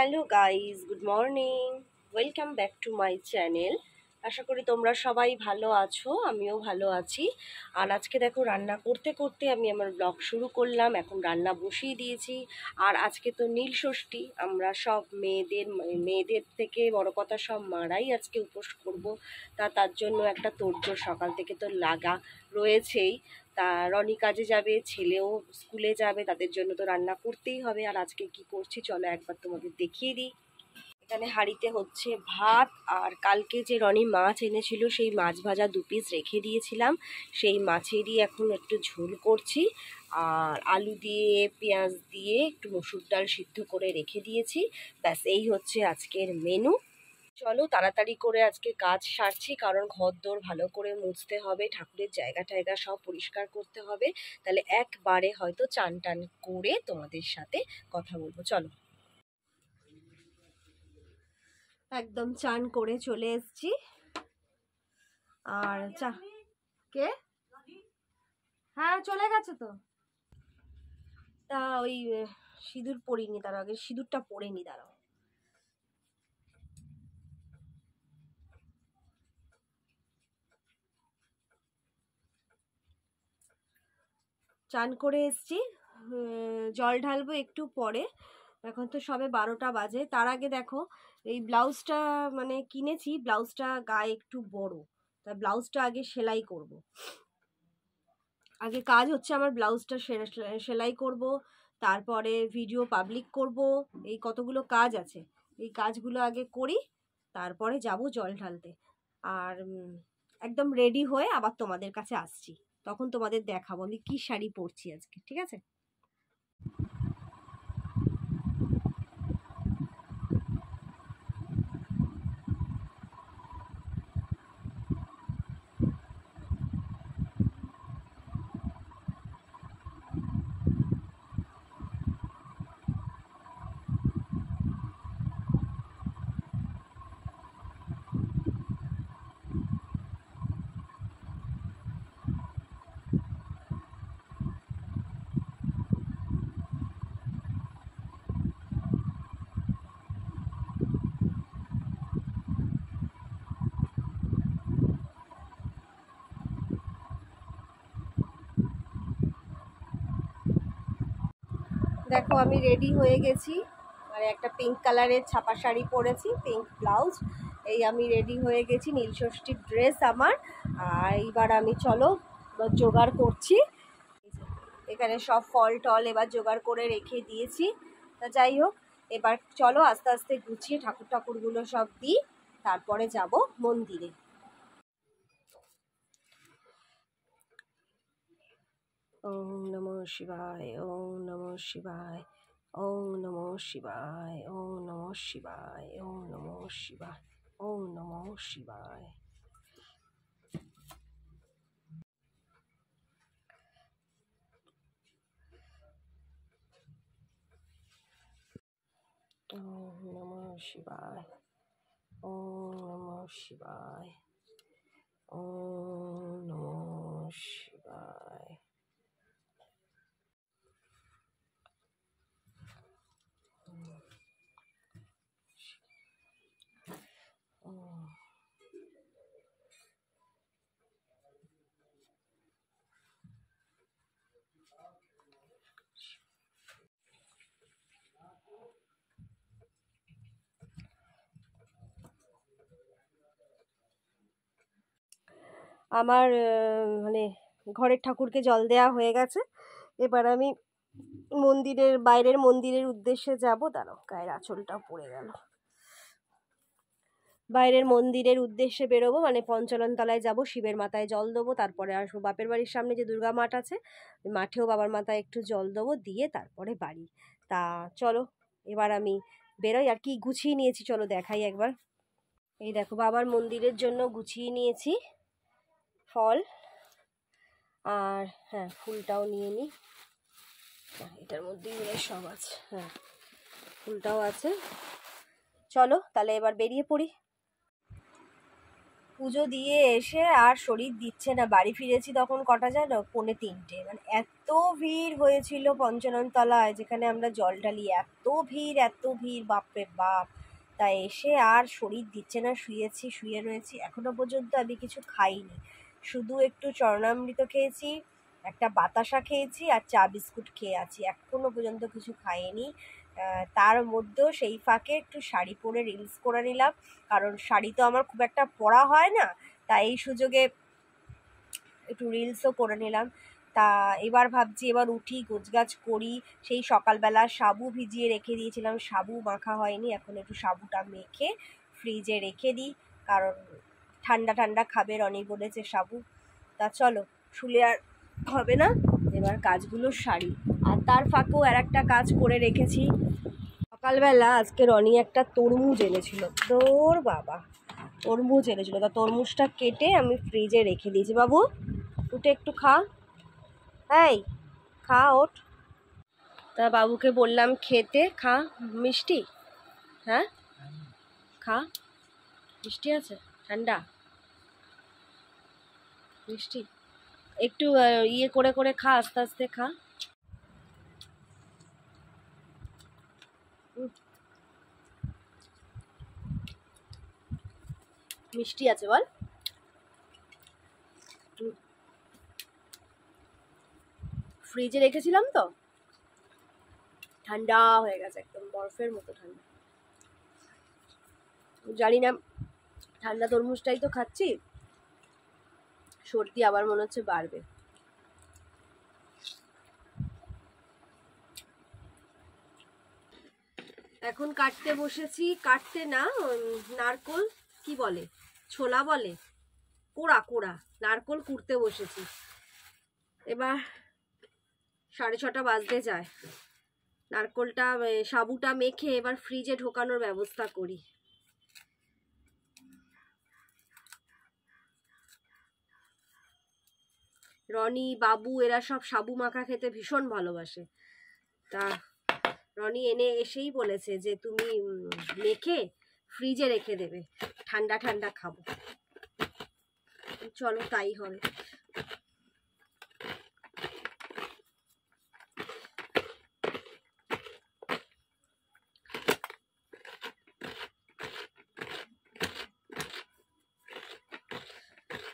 Hello guys, good morning. Welcome back to my channel. আশা করি তোমরা সবাই ভালো আছো, আমিও ভালো আছি। আর আজকে দেখো রান্না করতে করতে আমি আমার ব্লগ শুরু করলাম। এখন রান্না বসিয়ে দিয়েছি। আর আজকে তো নীল ষষ্ঠী, আমরা সব মেয়েদের থেকে বড় কথা সব মারাই আজকে উপোস করব। তার জন্য একটা তোড়জোড় সকাল থেকে তো লাগা রয়েছেই। তা রনি কাজে যাবে, ছেলেও স্কুলে যাবে, তাদের জন্য তো রান্না করতেই হবে। আর আজকে কি করছি চলো একবার তোমাদের দেখিয়ে দিই। এখানে হাঁড়িতে হচ্ছে ভাত, আর কালকে যে রনি মাছ এনেছিল সেই মাছ ভাজা 2 পিস রেখে দিয়েছিলাম, সেই মাছেরই এখন একটু ঝোল করছি। আর আলু দিয়ে পেঁয়াজ দিয়ে একটু মসুর ডাল সিদ্ধ করে রেখে দিয়েছি। ব্যাস এই হচ্ছে আজকের মেনু। চলো তাড়াতাড়ি করে আজকে কাজ সারছি, কারণ ঘরদোর ভালো করে মুছতে হবে, ঠাকুরের জায়গা টায়গা সব পরিষ্কার করতে হবে। তাহলে একবারে হয়তো চান টান করে তোমাদের সাথে কথা বলবো। চলো, একদম চান করে চলে এসেছি। আর কে? হ্যাঁ, চলে গেছে তো। তা ওই সিঁদুর পরিনি, তার আগে সিঁদুরটা পরে নি, দাঁড়াও। চান করে এসছি, জল ঢালবো একটু পরে। এখন তো সবে 12টা বাজে। তার আগে দেখো, এই ব্লাউজটা মানে কিনেছি, ব্লাউজটা গায়ে একটু বড়, তা ব্লাউজটা আগে সেলাই করব। আগে কাজ হচ্ছে আমার, ব্লাউজটা সেলাই করব, তারপরে ভিডিও পাবলিক করব। এই কতগুলো কাজ আছে, এই কাজগুলো আগে করি, তারপরে যাব জল ঢালতে। আর একদম রেডি হয়ে আবার তোমাদের কাছে আসছি, তখন তোমাদের দেখাবো আমি কি শাড়ি পরছি আজকে, ঠিক আছে? দেখো আমি রেডি হয়ে গেছি, মানে একটা পিঙ্ক কালারের ছাপা শাড়ি পরেছি, পিঙ্ক ব্লাউজ। এই আমি রেডি হয়ে গেছি, নীলষষ্ঠীর ড্রেস আমার। আর এইবার আমি চলো জোগাড় করছি। এখানে সব ফল টল এবার জোগাড় করে রেখে দিয়েছি। তা যাই হোক, এবার চলো আস্তে আস্তে গুছিয়ে ঠাকুরগুলো সব দিই, তারপরে যাব মন্দিরে। ওম নমঃ শিবায়, ওম নমঃ শিবায়, ওম নমঃ শিবায়, ওম নমঃ শিবায়, ওম নমঃ শিবায়, ওম নমঃ শিবায়। ওম নমঃ শিবায়, ওম নমঃ শিবায়, ওম নমঃ শিবায়। আমার মানে ঘরের ঠাকুরকে জল দেওয়া হয়ে গেছে। এবার আমি বাইরের মন্দিরের উদ্দেশ্যে যাব। দাঁড়াও, গায়ের আঁচলটাও পড়ে গেল। বাইরের মন্দিরের উদ্দেশ্যে বেরোবো, মানে পঞ্চানন তলায় যাব, শিবের মাথায় জল দেবো, তারপরে আসবো বাপের বাড়ির সামনে যে দুর্গা মাঠ আছে, ওই মাঠেও বাবার মাথায় একটু জল দেবো, দিয়ে তারপরে বাড়ি। তা চলো এবার আমি বেরোই। আর কি গুছিয়ে নিয়েছি চলো দেখাই একবার। এই দেখো, বাবার মন্দিরের জন্য গুছিয়ে নিয়েছি ফল, আর হ্যাঁ ফুলটাও নিয়ে নিই। এটার মধ্যেই সব আছে, হ্যাঁ ফুলটাও আছে। চলো তাহলে এবার বেরিয়ে পড়ি। পুজো দিয়ে এসে আর শরীর দিচ্ছে না। বাড়ি ফিরেছি তখন কটা জানো, 2:45। মানে এত ভিড় হয়েছিল পঞ্চাননতলায় যেখানে আমরা জল ঢালি, এত ভিড় বাপরে বাপ। তাই এসে আর শরীর দিচ্ছে না, শুয়ে রয়েছি। এখনো পর্যন্ত আমি কিছু খাইনি, শুধু একটু চরণামৃত খেয়েছি, একটা বাতাসা খেয়েছি আর চা বিস্কুট খেয়ে আছি, এখনো পর্যন্ত কিছু খাইনি। তার মধ্যেও সেই ফাঁকে একটু শাড়ি পরে রিলস করে নিলাম, কারণ শাড়ি তো আমার খুব একটা পরা হয় না, তাই এই সুযোগে একটু রিলসও করে নিলাম। তা এবার ভাবছি এবার উঠি, গোছগাছ করি। সেই সকালবেলা সাবু ভিজিয়ে রেখে দিয়েছিলাম, সাবু মাখা হয়নি, এখন একটু সাবুটা মেখে ফ্রিজে রেখে দিই, কারণ ঠান্ডা ঠান্ডা খাবে, রনি বলেছে সাবু। তা চলো, শুলে আর হবে না, এবার কাজগুলো সারি। আর তার ফাঁকেও আর একটা কাজ করে রেখেছি। সকালবেলা আজকে রনি একটা তরমুজ এনেছিল, তোর বাবা তরমুজ এনেছিল, তা তরমুজটা কেটে আমি ফ্রিজে রেখে দিয়েছি। বাবু উঠে একটু খা, এই খা, ওঠ। তা বাবুকে বললাম খেতে, খা মিষ্টি, হ্যাঁ খা, মিষ্টি আছে, ঠান্ডা মিষ্টি, একটু ইয়ে করে করে খা, আস্তে আস্তে খা। মিষ্টি আছে বল। ফ্রিজে রেখেছিলাম তো, ঠান্ডা হয়ে গেছে, একদম বরফের মতো ঠান্ডা। জানি না, ঠান্ডা তরমুজটাই তো খাচ্ছি, সর্দি আবার মনে হচ্ছে বাড়বে। এখন কাটতে বসেছি, কাটতে না, নারকোল কি বলে, ছোলা বলে, কোড়া কোড়া নারকোল কুড়তে বসেছি। এবার 6:30 বাজতে যায়, নারকোলটা সাবুটা মেখে এবার ফ্রিজে ঢোকানোর ব্যবস্থা করি। রনি বাবু এরা সব সাবু মাখা খেতে ভীষণ ভালোবাসে, তা রনি এসেই বলেছে যে তুমি মেখে ফ্রিজে রেখে দেবে, ঠান্ডা ঠান্ডা খাবো। চলো তাই হবে।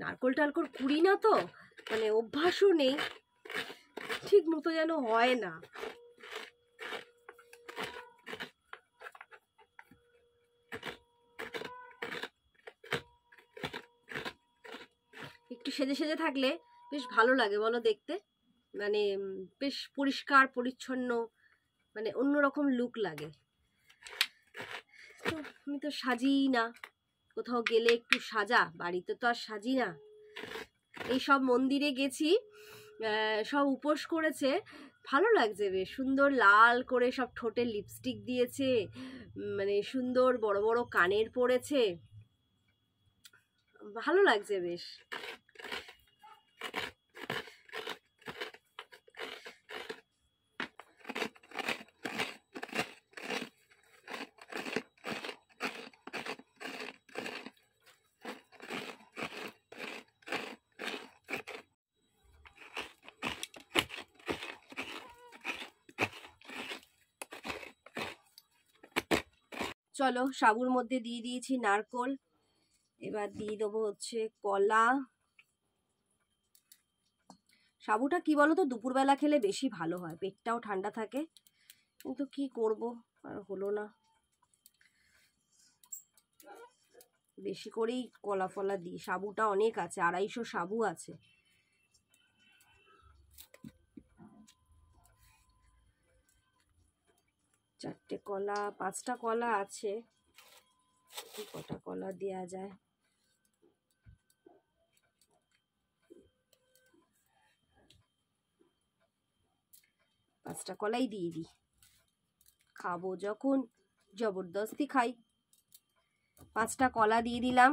নারকোল টালকোল কুড়ি না তো, মানে অভ্যাসও নেই, ঠিক মতো যেন হয় না। একটু সেজে সেজে থাকলে বেশ ভালো লাগে বলো দেখতে, মানে বেশ পরিষ্কার পরিচ্ছন্ন, মানে অন্যরকম লুক লাগে। তো আমি তো সাজিই না, কোথাও গেলে একটু সাজা, বাড়িতে তো আর সাজি না। এই সব মন্দিরে গেছি, সব উপোস করেছে, ভালো লাগছে, বেশ সুন্দর লাল করে সব ঠোঁটে লিপস্টিক দিয়েছে, মানে সুন্দর বড় বড় কানের পরেছে, ভালো লাগছে বেশ। চলো, সাবুর মধ্যে দিয়ে দিয়েছি নারকোল, এবার দিয়ে দেবো হচ্ছে কলা। সাবুটা কি বলো তো, দুপুরবেলা খেলে বেশি ভালো হয়, পেটটাও ঠান্ডা থাকে, কিন্তু কি করব, আর হলো না, বেশি করেই কলা ফলা দিই। সাবুটা অনেক আছে, 250 সাবু আছে। চারটে কলা, 5টা কলা আছে, কটা কলা দেয়া যায়, পাঁচটা কলাই দিয়ে দিই, খাবো যখন জবরদস্তি খাই। 5টা কলা দিয়ে দিলাম,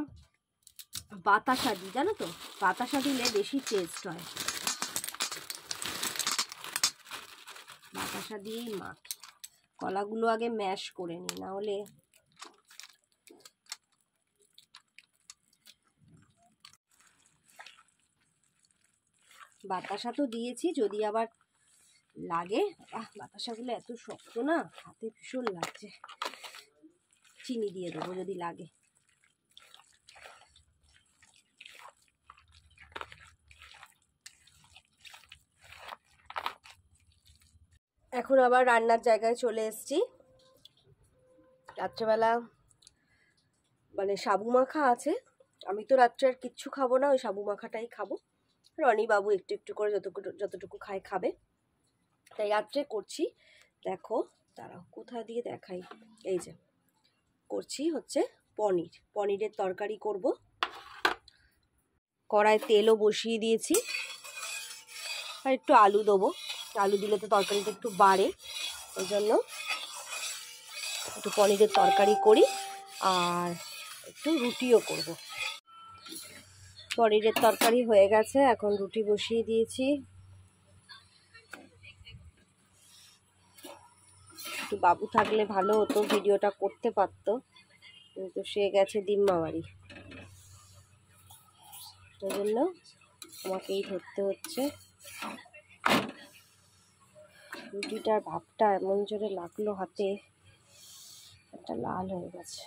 বাতাসা দিই, জানো তো বাতাসা দিলে বেশি টেস্ট হয়, বাতাসা দিয়েই মাখি। কলাগুলো আগে ম্যাশ করে নিই, না হলে বাতাসা তো দিয়েছি, যদি আবার লাগে। বাতাসাগুলো এত শক্ত না, হাতে ভীষণ লাগছে। চিনি দিয়ে দেবো যদি লাগে। এখন আবার রান্নার জায়গায় চলে এসেছি। রাত্রেবেলা মানে সাবু মাখা আছে, আমি তো রাত্রে আর কিচ্ছু খাবো না, ওই সাবু মাখাটাই খাবো। রনি বাবু একটু একটু করে যতটুকু খায় খাবে, তাই রাত্রে করছি। দেখো দাঁড়াও কোথা দিয়ে দেখাই, এই যে করছি হচ্ছে পনিরের তরকারি করব। কড়ায় তেলও বসিয়ে দিয়েছি, আর একটু আলু দেবো, আলু দিলে তো তরকারিটা একটু বাড়ে, ওই জন্য একটু পনিরের তরকারি করি। আর একটু রুটিও করব। পনিরের তরকারি হয়ে গেছে, এখন রুটি বসিয়ে দিয়েছি। একটু বাবু থাকলে ভালো হতো, ভিডিওটা করতে পারতো, কিন্তু সে গেছে ডিম্মা বাড়ি, ওই জন্য আমাকেই ধরতে হচ্ছে। রুটিটার ভাবটা এমন জোরে লাগলো হাতে, একটা লাল হয়ে গেছে।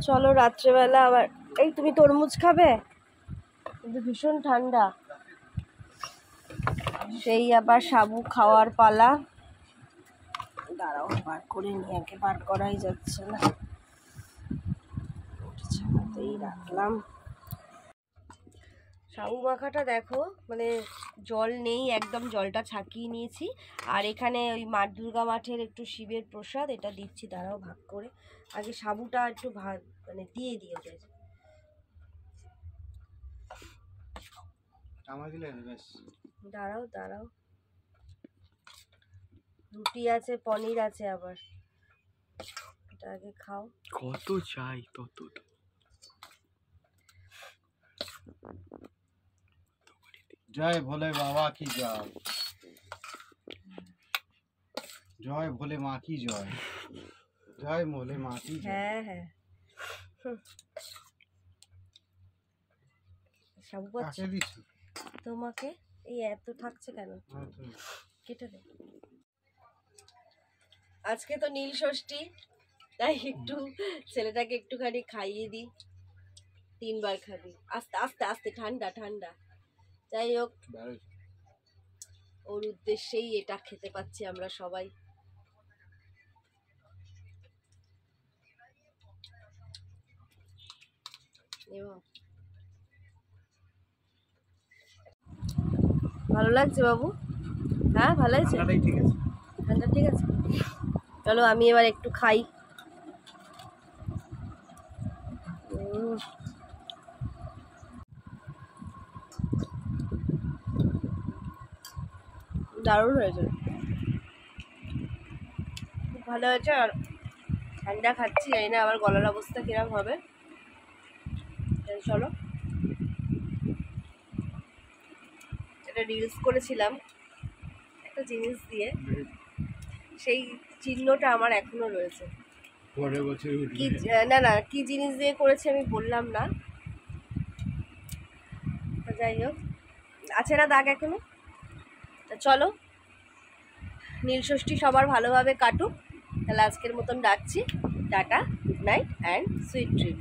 চলো রাত্রেবেলা আবার, এই তুমি তরমুজ খাবে? কিন্তু ভীষণ ঠান্ডা, সেই আবার সাবু খাওয়ার পালা। দাঁড়াও বার করে নিয়ে, একে বার করাই যাচ্ছে না, ছাপাতেই রাখলাম। সাবু মাখাটা দেখো, মানে জল নেই, একদম জলটা ছাকিয়ে নিয়েছি। আর এখানে ওই মা দুর্গা মাঠের একটু শিবের প্রসাদ, এটা দিচ্ছি। দাঁড়াও ভাগ করে, আগে সাবুটা একটু মানে দিয়ে দিও। দাঁড়াও দাঁড়াও, রুটি আছে, পনির আছে আবার, এটা আগে খাও। কত চাই তত। জয় ভোলে বাবা কি জয়, জয় ভোলে মা কি জয়, জয় ভোলে মা কি জয়। হ্যাঁ হ্যাঁ, সাবু পাচ্ছি তোমাকে, এই এত থাকছে কেন, কেটে দে। আজকে তো নীল ষষ্ঠী, তাই একটু ছেলেটাকে একটুখানি খাইয়ে দিই। 3 বার খাবি, আস্তে আস্তে আস্তে, ঠান্ডা ঠান্ডা। যাই হোক, ওর উদ্দেশ্যেই এটা খেতে পাচ্ছি আমরা সবাই। ভালো লাগছে বাবু? হ্যাঁ ভালো আছে, ঠান্ডা ঠিক আছে। চলো আমি এবার একটু খাই। দারুণ হয়েছে, খুব ভালো হয়েছে। আর ঠান্ডা খাচ্ছি, জানি না আবার গলার অবস্থা কিরম হবে। চলো, একটা রিলস করেছিলাম একটা জিনিস দিয়ে, সেই চিহ্নটা আমার এখনো রয়েছে। কি না না, কি জিনিস দিয়ে করেছি আমি বললাম না, যাই হোক আছে না দাগ এখনো। চলো, নীলষষ্ঠী সবার ভালোভাবে কাটুক। তাহলে আজকের মতন ডাকছি, tata, good night and sweet dream.